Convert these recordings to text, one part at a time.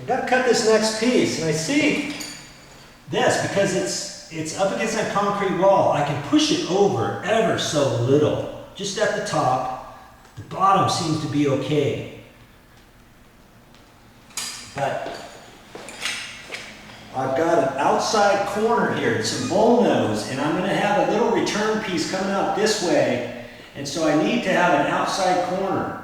I've got to cut this next piece, and I see this because it's up against that concrete wall. I can push it over ever so little, just at the top. The bottom seems to be okay, but I've got an outside corner here, some bullnose, and I'm going to have a little return piece coming out this way, and so I need to have an outside corner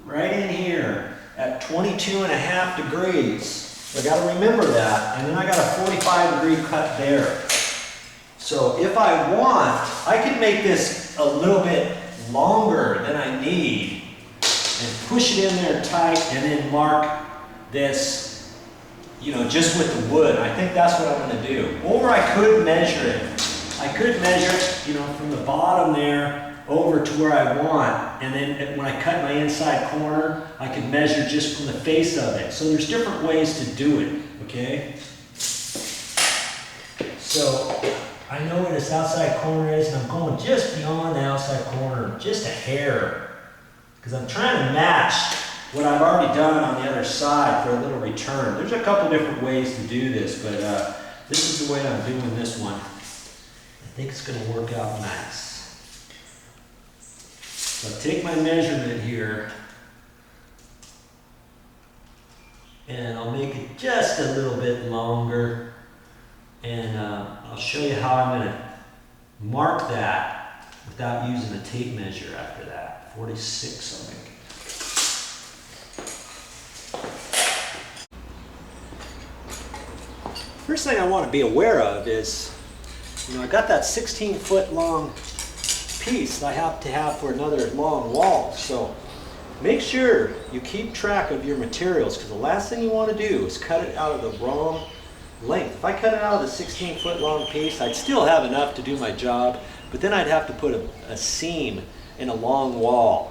right in here at 22.5 degrees. I got to remember that, and then I got a 45-degree cut there. So if I want, I can make this a little bit longer than I need and push it in there tight and then mark this, you know, just with the wood. I think that's what I'm going to do. Or I could measure it. I could measure it, you know, from the bottom there over to where I want, and then when I cut my inside corner, I could measure just from the face of it. So there's different ways to do it, okay? So I know where this outside corner is, and I'm going just beyond the outside corner, just a hair, because I'm trying to match what I've already done on the other side for a little return. There's a couple different ways to do this, but this is the way I'm doing this one. I think it's going to work out nice. So I'll take my measurement here, and I'll make it just a little bit longer, and I'll show you how I'm going to mark that without using a tape measure after that. 46, I think. First thing I want to be aware of is, you know, I got that 16-foot long piece that I have to have for another long wall. So make sure you keep track of your materials, because the last thing you want to do is cut it out of the wrong length. If I cut it out of the 16-foot long piece, I'd still have enough to do my job, but then I'd have to put a seam in a long wall.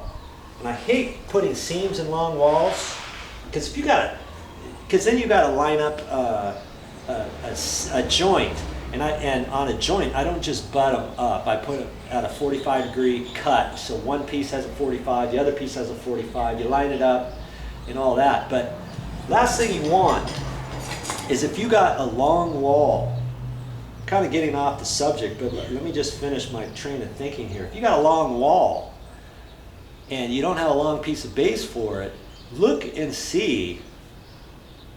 And I hate putting seams in long walls, because if you got it, because then you got to line up a joint. And on a joint, I don't just butt them up. I put it at a 45-degree cut. So one piece has a 45, the other piece has a 45. You line it up and all that. But last thing you want is if you got a long wall, kind of getting off the subject, but let me just finish my train of thinking here. If you got a long wall and you don't have a long piece of base for it, look and see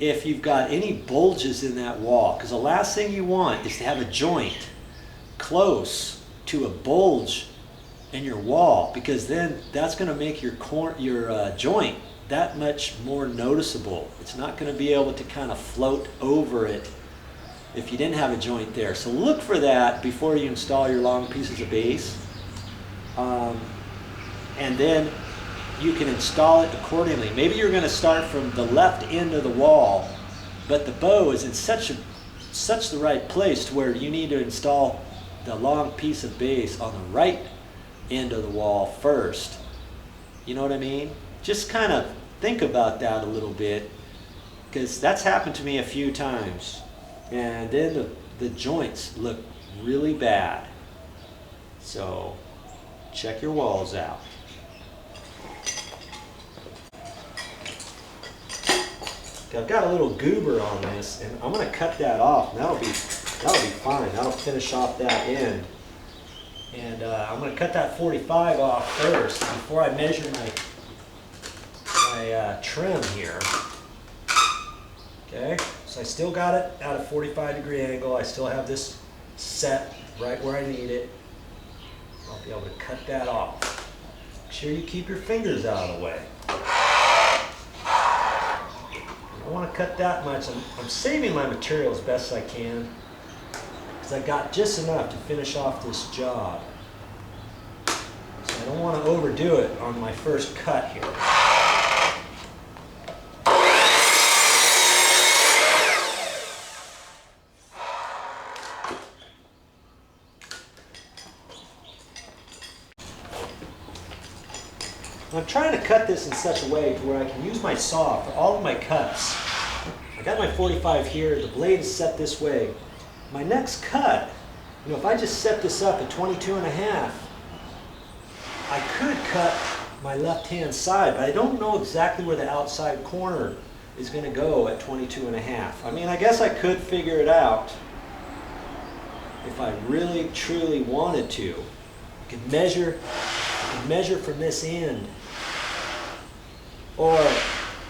if you've got any bulges in that wall, because the last thing you want is to have a joint close to a bulge in your wall, because then that's going to make your joint that much more noticeable. It's not going to be able to kind of float over it if you didn't have a joint there. So look for that before you install your long pieces of base, and then you can install it accordingly. Maybe you're going to start from the left end of the wall, but the bow is in such the right place to where you need to install the long piece of base on the right end of the wall first. You know what I mean? Just kind of think about that a little bit, because that's happened to me a few times, and then the joints look really bad. So check your walls out. I've got a little goober on this, and I'm going to cut that off, and that'll be fine. That'll finish off that end. And I'm going to cut that 45 off first before I measure my trim here. Okay, so I still got it at a 45-degree angle. I still have this set right where I need it. I'll be able to cut that off. Make sure you keep your fingers out of the way. I want to cut that much. I'm saving my material as best I can, because I got just enough to finish off this job. So I don't want to overdo it on my first cut here. I'm trying to cut this in such a way to where I can use my saw for all of my cuts. I got my 45 here, the blade is set this way. My next cut, you know, if I just set this up at 22.5, I could cut my left-hand side, but I don't know exactly where the outside corner is going to go at 22.5. I mean, I guess I could figure it out if I really truly wanted to. I could measure from this end, or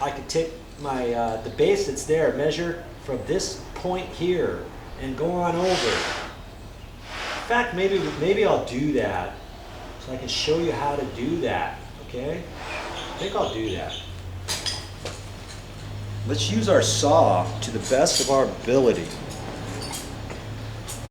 I could take my the base that's there, measure from this point here, and go on over. In fact, maybe I'll do that so I can show you how to do that. Okay? I think I'll do that. Let's use our saw to the best of our ability.